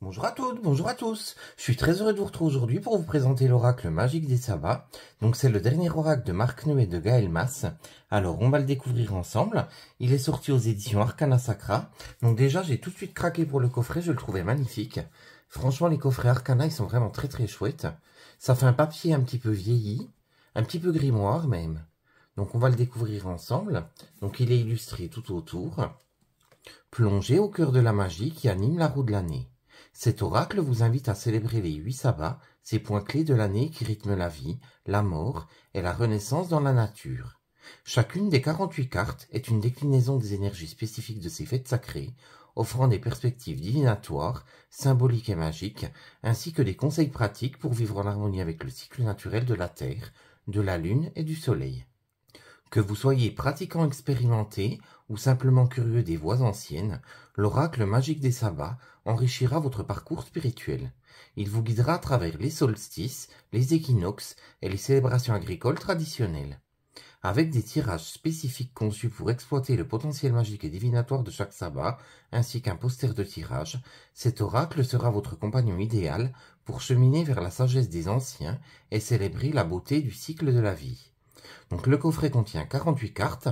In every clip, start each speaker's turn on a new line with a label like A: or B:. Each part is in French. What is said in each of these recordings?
A: Bonjour à toutes, bonjour à tous. Je suis très heureux de vous retrouver aujourd'hui pour vous présenter l'oracle magique des sabbats. Donc c'est le dernier oracle de Marc Neu et de Gaël Mas. Alors on va le découvrir ensemble. Il est sorti aux éditions Arcana Sacra. Donc déjà j'ai tout de suite craqué pour le coffret, je le trouvais magnifique. Franchement les coffrets Arcana ils sont vraiment très chouettes. Ça fait un papier un petit peu vieilli, un petit peu grimoire même. Donc on va le découvrir ensemble. Donc il est illustré tout autour. Plongez au cœur de la magie qui anime la roue de l'année. Cet oracle vous invite à célébrer les 8 sabbats, ces points clés de l'année qui rythment la vie, la mort et la renaissance dans la nature. Chacune des 48 cartes est une déclinaison des énergies spécifiques de ces fêtes sacrées, offrant des perspectives divinatoires, symboliques et magiques, ainsi que des conseils pratiques pour vivre en harmonie avec le cycle naturel de la Terre, de la Lune et du Soleil. Que vous soyez pratiquant expérimenté ou simplement curieux des voies anciennes, l'oracle magique des sabbats enrichira votre parcours spirituel. Il vous guidera à travers les solstices, les équinoxes et les célébrations agricoles traditionnelles. Avec des tirages spécifiques conçus pour exploiter le potentiel magique et divinatoire de chaque sabbat, ainsi qu'un poster de tirage, cet oracle sera votre compagnon idéal pour cheminer vers la sagesse des anciens et célébrer la beauté du cycle de la vie. Donc le coffret contient 48 cartes,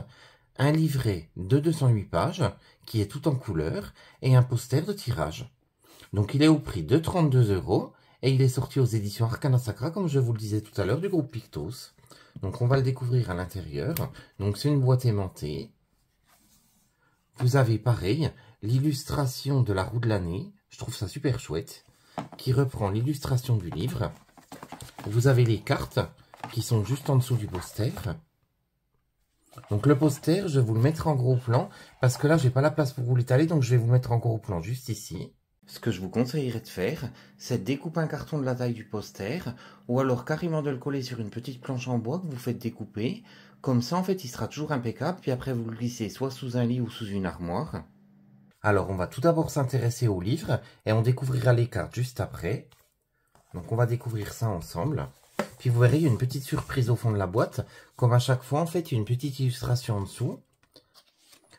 A: un livret de 208 pages qui est tout en couleur et un poster de tirage. Donc il est au prix de 32 € et il est sorti aux éditions Arcana Sacra comme je vous le disais tout à l'heure du groupe Pictos. Donc on va le découvrir à l'intérieur. Donc c'est une boîte aimantée. Vous avez pareil l'illustration de la roue de l'année, je trouve ça super chouette, qui reprend l'illustration du livre. Vous avez les cartes qui sont juste en dessous du poster. Donc le poster, je vais vous le mettre en gros plan, parce que là, j'ai pas la place pour vous l'étaler, donc je vais vous mettre en gros plan juste ici. Ce que je vous conseillerais de faire, c'est de découper un carton de la taille du poster, ou alors carrément de le coller sur une petite planche en bois que vous faites découper. Comme ça, en fait, il sera toujours impeccable, puis après, vous le glissez soit sous un lit ou sous une armoire. Alors, on va tout d'abord s'intéresser au livre, et on découvrira les cartes juste après. Donc, on va découvrir ça ensemble. Puis vous verrez, il y a une petite surprise au fond de la boîte. Comme à chaque fois, en fait, il y a une petite illustration en dessous.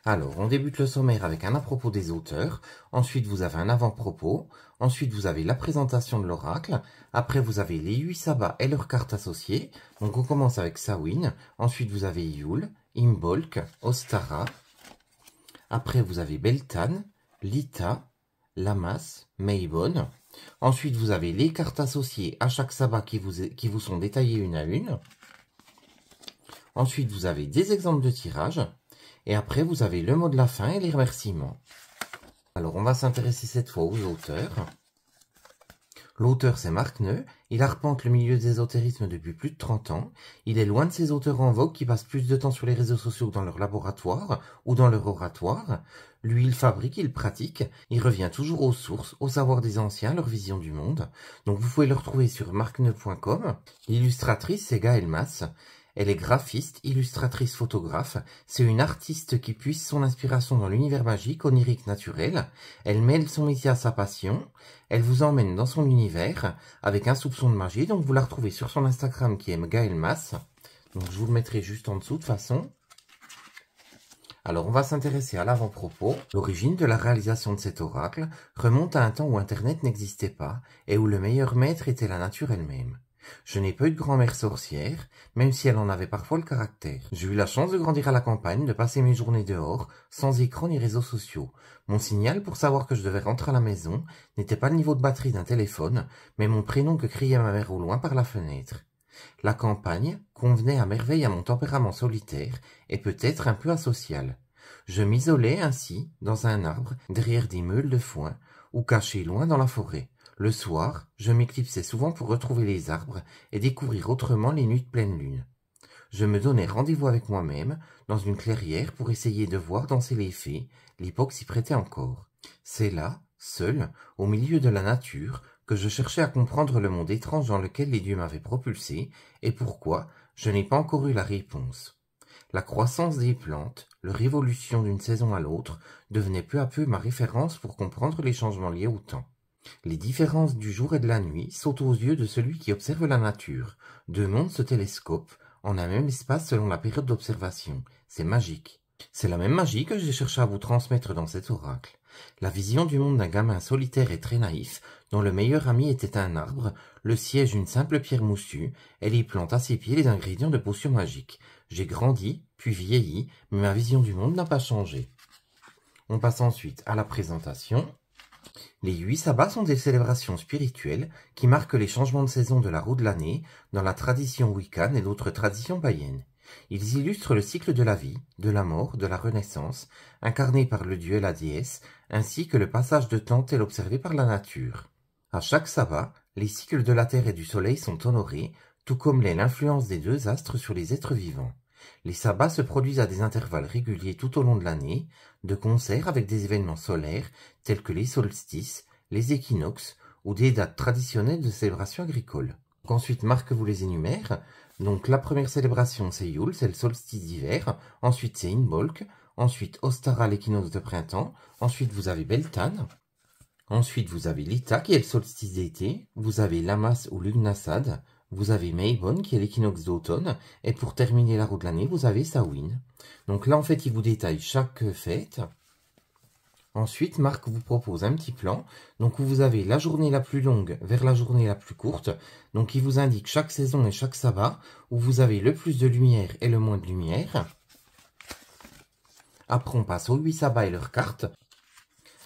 A: Alors, on débute le sommaire avec un à propos des auteurs. Ensuite, vous avez un avant-propos. Ensuite, vous avez la présentation de l'oracle. Après, vous avez les 8 sabbats et leurs cartes associées. Donc, on commence avec Samhain. Ensuite, vous avez Yule, Imbolc, Ostara. Après, vous avez Beltane, Lita, Lamas, Maybon. Ensuite, vous avez les cartes associées à chaque sabbat qui vous sont détaillées une à une. Ensuite, vous avez des exemples de tirage. Et après, vous avez le mot de la fin et les remerciements. Alors, on va s'intéresser cette fois aux auteurs. L'auteur, c'est Marc Neu. Il arpente le milieu des ésotérismes depuis plus de 30 ans. Il est loin de ces auteurs en vogue qui passent plus de temps sur les réseaux sociaux que dans leur laboratoire ou dans leur oratoire. Lui, il fabrique, il pratique. Il revient toujours aux sources, au savoir des anciens, leur vision du monde. Donc, vous pouvez le retrouver sur marcneu.com. L'illustratrice, c'est Gaël Mas. Elle est graphiste, illustratrice, photographe. C'est une artiste qui puise son inspiration dans l'univers magique, onirique, naturel. Elle mêle son métier à sa passion. Elle vous emmène dans son univers avec un soupçon de magie. Donc vous la retrouvez sur son Instagram qui est Gaël Mas. Donc je vous le mettrai juste en dessous de façon. Alors on va s'intéresser à l'avant-propos. L'origine de la réalisation de cet oracle remonte à un temps où Internet n'existait pas et où le meilleur maître était la nature elle-même. Je n'ai pas eu de grand-mère sorcière, même si elle en avait parfois le caractère. J'ai eu la chance de grandir à la campagne, de passer mes journées dehors, sans écran ni réseaux sociaux. Mon signal pour savoir que je devais rentrer à la maison n'était pas le niveau de batterie d'un téléphone, mais mon prénom que criait ma mère au loin par la fenêtre. La campagne convenait à merveille à mon tempérament solitaire et peut-être un peu asocial. Je m'isolais ainsi dans un arbre, derrière des meules de foin, ou caché loin dans la forêt. Le soir, je m'éclipsais souvent pour retrouver les arbres et découvrir autrement les nuits de pleine lune. Je me donnais rendez-vous avec moi-même dans une clairière pour essayer de voir danser les fées, l'époque s'y prêtait encore. C'est là, seul, au milieu de la nature, que je cherchais à comprendre le monde étrange dans lequel les dieux m'avaient propulsé et pourquoi je n'ai pas encore eu la réponse. La croissance des plantes, leur évolution d'une saison à l'autre, devenait peu à peu ma référence pour comprendre les changements liés au temps. Les différences du jour et de la nuit sautent aux yeux de celui qui observe la nature. Deux mondes se télescopent en un même espace selon la période d'observation. C'est magique. C'est la même magie que j'ai cherché à vous transmettre dans cet oracle. La vision du monde d'un gamin solitaire et très naïf, dont le meilleur ami était un arbre, le siège une simple pierre moussue, elle y plante à ses pieds les ingrédients de potions magiques. J'ai grandi, puis vieilli, mais ma vision du monde n'a pas changé. On passe ensuite à la présentation. Les 8 sabbats sont des célébrations spirituelles qui marquent les changements de saison de la roue de l'année dans la tradition wiccan et d'autres traditions païennes. Ils illustrent le cycle de la vie, de la mort, de la renaissance, incarné par le dieu et la déesse, ainsi que le passage de temps tel observé par la nature. À chaque sabbat, les cycles de la terre et du soleil sont honorés, tout comme l'est l'influence des 2 astres sur les êtres vivants. Les sabbats se produisent à des intervalles réguliers tout au long de l'année, de concert avec des événements solaires tels que les solstices, les équinoxes ou des dates traditionnelles de célébration agricole. Ensuite, Marc vous les énumère. Donc la première célébration c'est Yule, c'est le solstice d'hiver. Ensuite c'est Imbolc. Ensuite Ostara, l'équinoxe de printemps. Ensuite vous avez Beltane. Ensuite vous avez Lita qui est le solstice d'été. Vous avez Lammas ou Lugnasad. Vous avez Mabon qui est l'équinoxe d'automne. Et pour terminer la roue de l'année, vous avez Samhain. Donc là en fait il vous détaille chaque fête. Ensuite, Marc vous propose un petit plan. Donc, vous avez la journée la plus longue vers la journée la plus courte. Donc, il vous indique chaque saison et chaque sabbat, où vous avez le plus de lumière et le moins de lumière. Après, on passe aux 8 sabbats et leurs cartes.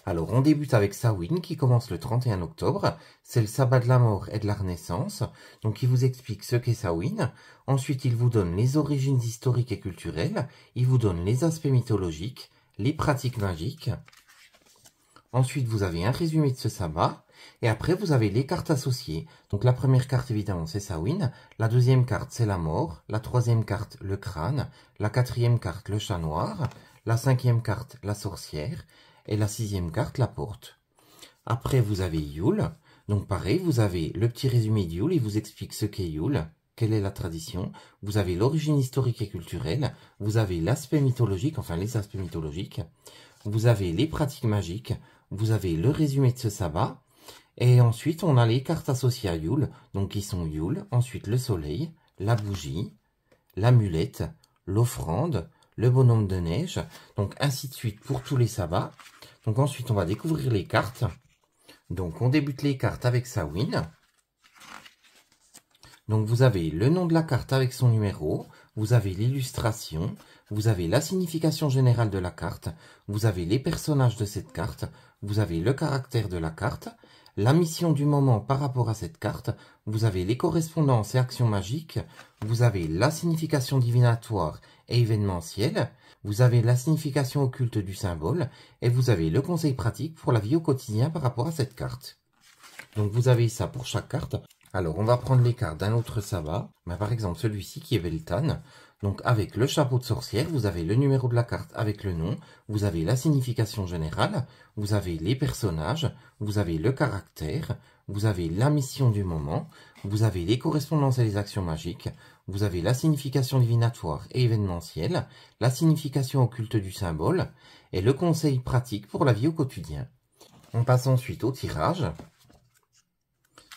A: Alors, on débute avec Samhain, qui commence le 31 octobre. C'est le sabbat de la mort et de la renaissance. Donc, il vous explique ce qu'est Samhain. Ensuite, il vous donne les origines historiques et culturelles. Il vous donne les aspects mythologiques, les pratiques magiques. Ensuite, vous avez un résumé de ce sabbat. Et après, vous avez les cartes associées. Donc, la première carte, évidemment, c'est Samhain. La deuxième carte, c'est la mort. La troisième carte, le crâne. La quatrième carte, le chat noir. La cinquième carte, la sorcière. Et la sixième carte, la porte. Après, vous avez Yule. Donc, pareil, vous avez le petit résumé de Yule. Il vous explique ce qu'est Yule. Quelle est la tradition. Vous avez l'origine historique et culturelle. Vous avez l'aspect mythologique, enfin les aspects mythologiques. Vous avez les pratiques magiques. Vous avez le résumé de ce sabbat. Et ensuite, on a les cartes associées à Yule. Donc, qui sont Yule. Ensuite, le soleil, la bougie, l'amulette, l'offrande, le bonhomme de neige. Donc, ainsi de suite pour tous les sabbats. Donc, ensuite, on va découvrir les cartes. Donc, on débute les cartes avec Samhain. Donc, vous avez le nom de la carte avec son numéro. Vous avez l'illustration. Vous avez la signification générale de la carte. Vous avez les personnages de cette carte. Vous avez le caractère de la carte. La mission du moment par rapport à cette carte. Vous avez les correspondances et actions magiques. Vous avez la signification divinatoire et événementielle. Vous avez la signification occulte du symbole. Et vous avez le conseil pratique pour la vie au quotidien par rapport à cette carte. Donc vous avez ça pour chaque carte. Alors on va prendre les cartes d'un autre sabbat. Par exemple celui-ci qui est Beltane. Donc avec le chapeau de sorcière, vous avez le numéro de la carte avec le nom, vous avez la signification générale, vous avez les personnages, vous avez le caractère, vous avez la mission du moment, vous avez les correspondances et les actions magiques, vous avez la signification divinatoire et événementielle, la signification occulte du symbole et le conseil pratique pour la vie au quotidien. On passe ensuite au tirage.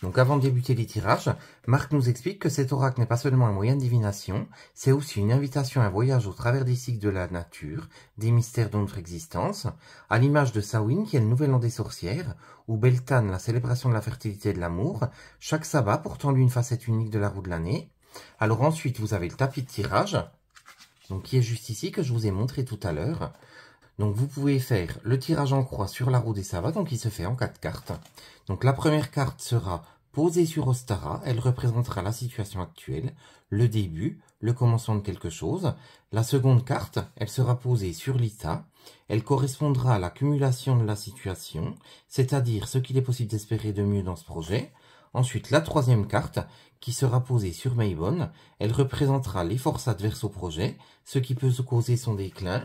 A: Donc avant de débuter les tirages, Marc nous explique que cet oracle n'est pas seulement un moyen de divination, c'est aussi une invitation à un voyage au travers des cycles de la nature, des mystères de notre existence, à l'image de Samhain qui est le nouvel an des sorcières, ou Beltane, la célébration de la fertilité et de l'amour, chaque sabbat portant lui une facette unique de la roue de l'année. Alors ensuite vous avez le tapis de tirage, donc qui est juste ici que je vous ai montré tout à l'heure. Donc vous pouvez faire le tirage en croix sur la roue des sabbats, donc il se fait en 4 cartes. Donc la première carte sera posée sur Ostara, elle représentera la situation actuelle, le début, le commencement de quelque chose. La seconde carte, elle sera posée sur Lita, elle correspondra à l'accumulation de la situation, c'est-à-dire ce qu'il est possible d'espérer de mieux dans ce projet. Ensuite, la troisième carte, qui sera posée sur Mabon, elle représentera les forces adverses au projet, ce qui peut causer son déclin.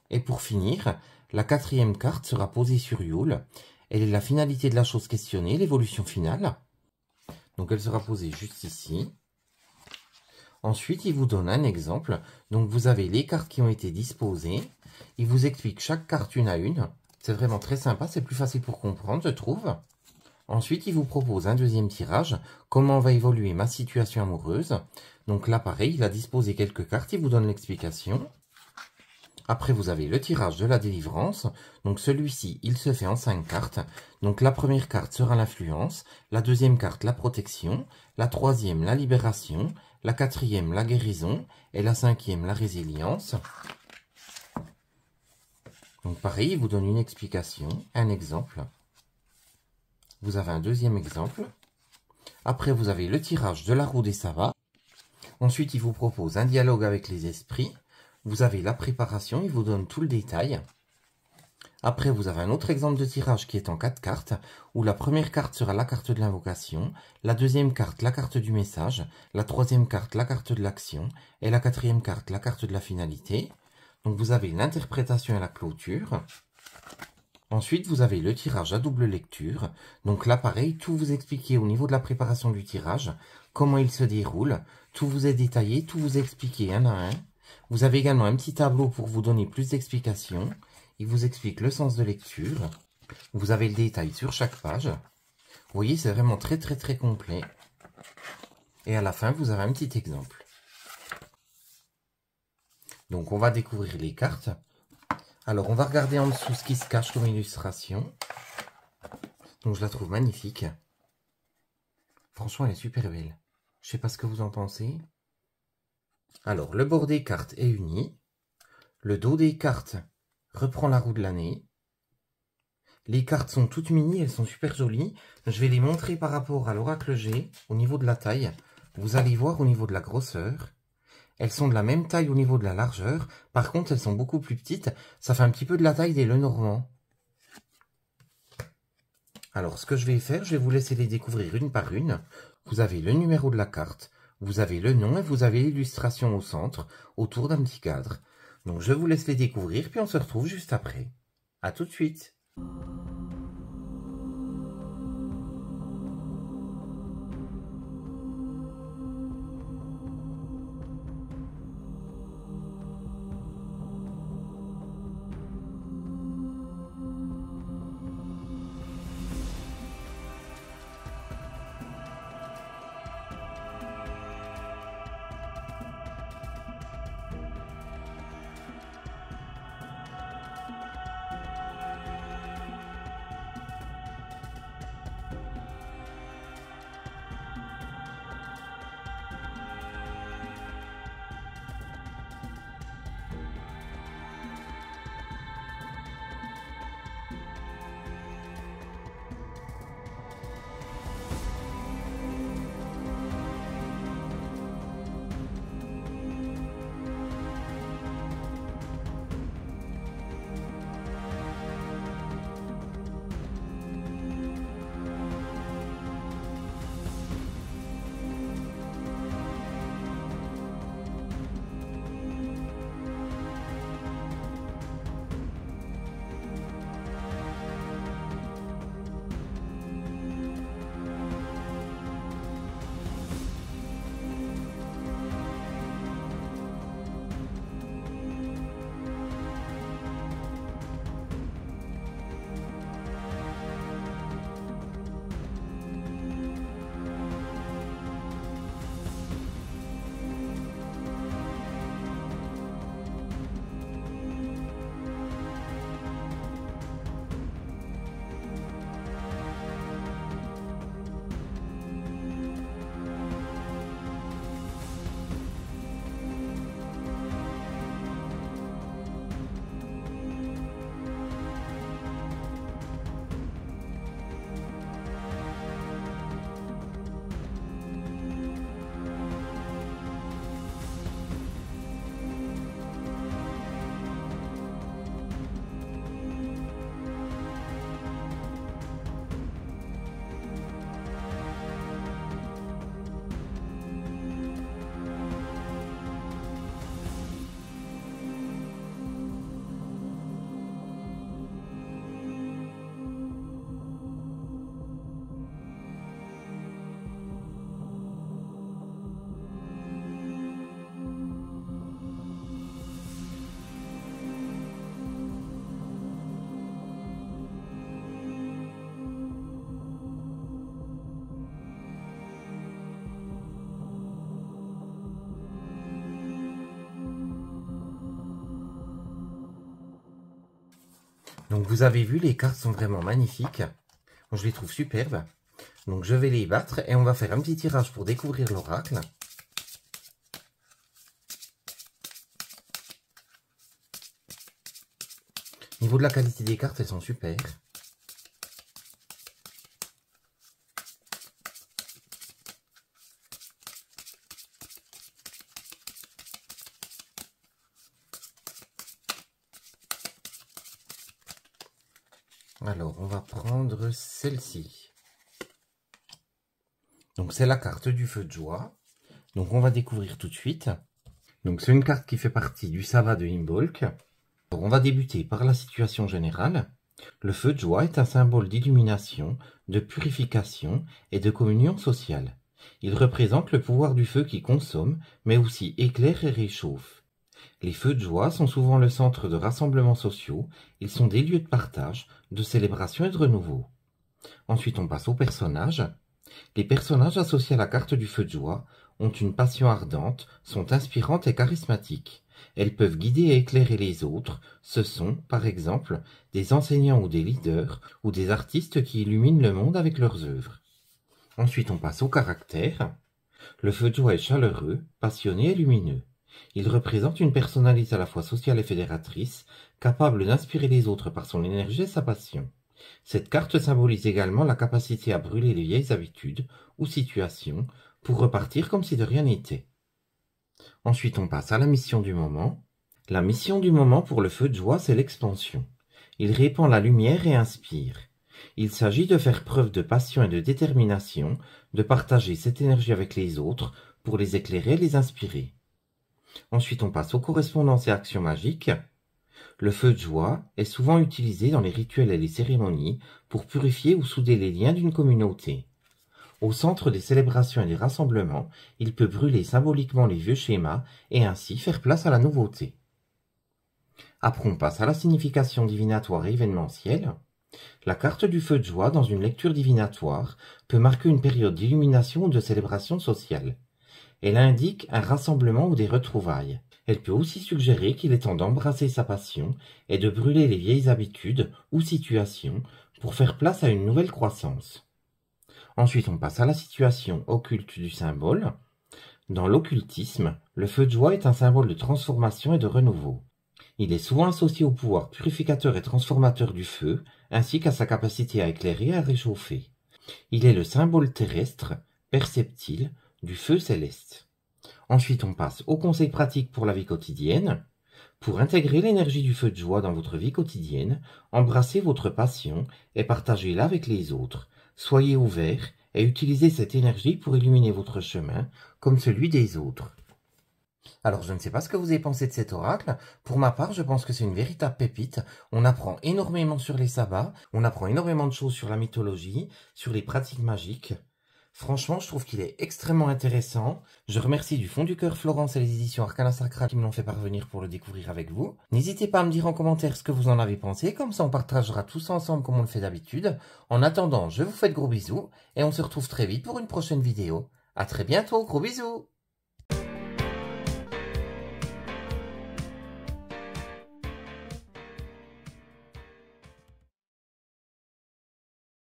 A: Et pour finir, la quatrième carte sera posée sur Yule. Elle est la finalité de la chose questionnée, l'évolution finale. Donc elle sera posée juste ici. Ensuite, il vous donne un exemple. Donc vous avez les cartes qui ont été disposées. Il vous explique chaque carte une à une. C'est vraiment très sympa, c'est plus facile pour comprendre, je trouve. Ensuite, il vous propose un deuxième tirage. Comment va évoluer ma situation amoureuse? Donc là, pareil, il a disposé quelques cartes, il vous donne l'explication. Après, vous avez le tirage de la délivrance. Donc celui-ci, il se fait en 5 cartes. Donc la première carte sera l'influence, la deuxième carte la protection, la troisième la libération, la quatrième la guérison et la cinquième la résilience. Donc pareil, il vous donne une explication, un exemple. Vous avez un deuxième exemple. Après, vous avez le tirage de la roue des sabbats. Ensuite, il vous propose un dialogue avec les esprits. Vous avez la préparation, il vous donne tout le détail. Après, vous avez un autre exemple de tirage qui est en 4 cartes, où la première carte sera la carte de l'invocation, la deuxième carte la carte du message, la troisième carte la carte de l'action, et la quatrième carte la carte de la finalité. Donc vous avez l'interprétation et la clôture. Ensuite, vous avez le tirage à double lecture. Donc là, pareil, tout vous expliquer au niveau de la préparation du tirage, comment il se déroule, tout vous est détaillé, tout vous est expliqué un à un. Vous avez également un petit tableau pour vous donner plus d'explications. Il vous explique le sens de lecture. Vous avez le détail sur chaque page. Vous voyez, c'est vraiment très complet. Et à la fin, vous avez un petit exemple. Donc, on va découvrir les cartes. Alors, on va regarder en dessous ce qui se cache comme illustration. Donc, je la trouve magnifique. Franchement, elle est super belle. Je sais pas ce que vous en pensez. Alors, le bord des cartes est uni. Le dos des cartes reprend la roue de l'année. Les cartes sont toutes mini, elles sont super jolies. Je vais les montrer par rapport à l'oracle G, au niveau de la taille. Vous allez voir au niveau de la grosseur. Elles sont de la même taille au niveau de la largeur. Par contre, elles sont beaucoup plus petites. Ça fait un petit peu de la taille des Lenormand. Alors, ce que je vais faire, je vais vous laisser les découvrir une par une. Vous avez le numéro de la carte, vous avez le nom et vous avez l'illustration au centre, autour d'un petit cadre. Donc, je vous laisse les découvrir, puis on se retrouve juste après. À tout de suite! Donc vous avez vu, les cartes sont vraiment magnifiques. Bon, je les trouve superbes. Donc je vais les battre et on va faire un petit tirage pour découvrir l'oracle. Au niveau de la qualité des cartes, elles sont super. Alors, on va prendre celle-ci. Donc, c'est la carte du feu de joie. Donc, on va découvrir tout de suite. Donc, c'est une carte qui fait partie du sabbat de Imbolc. On va débuter par la situation générale. Le feu de joie est un symbole d'illumination, de purification et de communion sociale. Il représente le pouvoir du feu qui consomme, mais aussi éclaire et réchauffe. Les feux de joie sont souvent le centre de rassemblements sociaux. Ils sont des lieux de partage, de célébration et de renouveau. Ensuite, on passe aux personnages. Les personnages associés à la carte du feu de joie ont une passion ardente, sont inspirantes et charismatiques. Elles peuvent guider et éclairer les autres. Ce sont, par exemple, des enseignants ou des leaders, ou des artistes qui illuminent le monde avec leurs œuvres. Ensuite, on passe au caractère. Le feu de joie est chaleureux, passionné et lumineux. Il représente une personnalité à la fois sociale et fédératrice, capable d'inspirer les autres par son énergie et sa passion. Cette carte symbolise également la capacité à brûler les vieilles habitudes ou situations pour repartir comme si de rien n'était. Ensuite, on passe à la mission du moment. La mission du moment pour le feu de joie, c'est l'expansion. Il répand la lumière et inspire. Il s'agit de faire preuve de passion et de détermination, de partager cette énergie avec les autres pour les éclairer et les inspirer. Ensuite, on passe aux correspondances et actions magiques. Le feu de joie est souvent utilisé dans les rituels et les cérémonies pour purifier ou souder les liens d'une communauté. Au centre des célébrations et des rassemblements, il peut brûler symboliquement les vieux schémas et ainsi faire place à la nouveauté. Après, on passe à la signification divinatoire et événementielle. La carte du feu de joie dans une lecture divinatoire peut marquer une période d'illumination ou de célébration sociale. Elle indique un rassemblement ou des retrouvailles. Elle peut aussi suggérer qu'il est temps d'embrasser sa passion et de brûler les vieilles habitudes ou situations pour faire place à une nouvelle croissance. Ensuite, on passe à la situation occulte du symbole. Dans l'occultisme, le feu de joie est un symbole de transformation et de renouveau. Il est souvent associé au pouvoir purificateur et transformateur du feu, ainsi qu'à sa capacité à éclairer et à réchauffer. Il est le symbole terrestre, perceptible, du feu céleste. Ensuite, on passe aux conseils pratiques pour la vie quotidienne. Pour intégrer l'énergie du feu de joie dans votre vie quotidienne, embrassez votre passion et partagez-la avec les autres. Soyez ouverts et utilisez cette énergie pour illuminer votre chemin comme celui des autres. Alors, je ne sais pas ce que vous avez pensé de cet oracle. Pour ma part, je pense que c'est une véritable pépite. On apprend énormément sur les sabbats, on apprend énormément de choses sur la mythologie, sur les pratiques magiques. Franchement, je trouve qu'il est extrêmement intéressant. Je remercie du fond du cœur Florence et les éditions Arcana Sacra qui me l'ont fait parvenir pour le découvrir avec vous. N'hésitez pas à me dire en commentaire ce que vous en avez pensé, comme ça on partagera tous ensemble comme on le fait d'habitude. En attendant, je vous fais de gros bisous et on se retrouve très vite pour une prochaine vidéo. À très bientôt, gros bisous!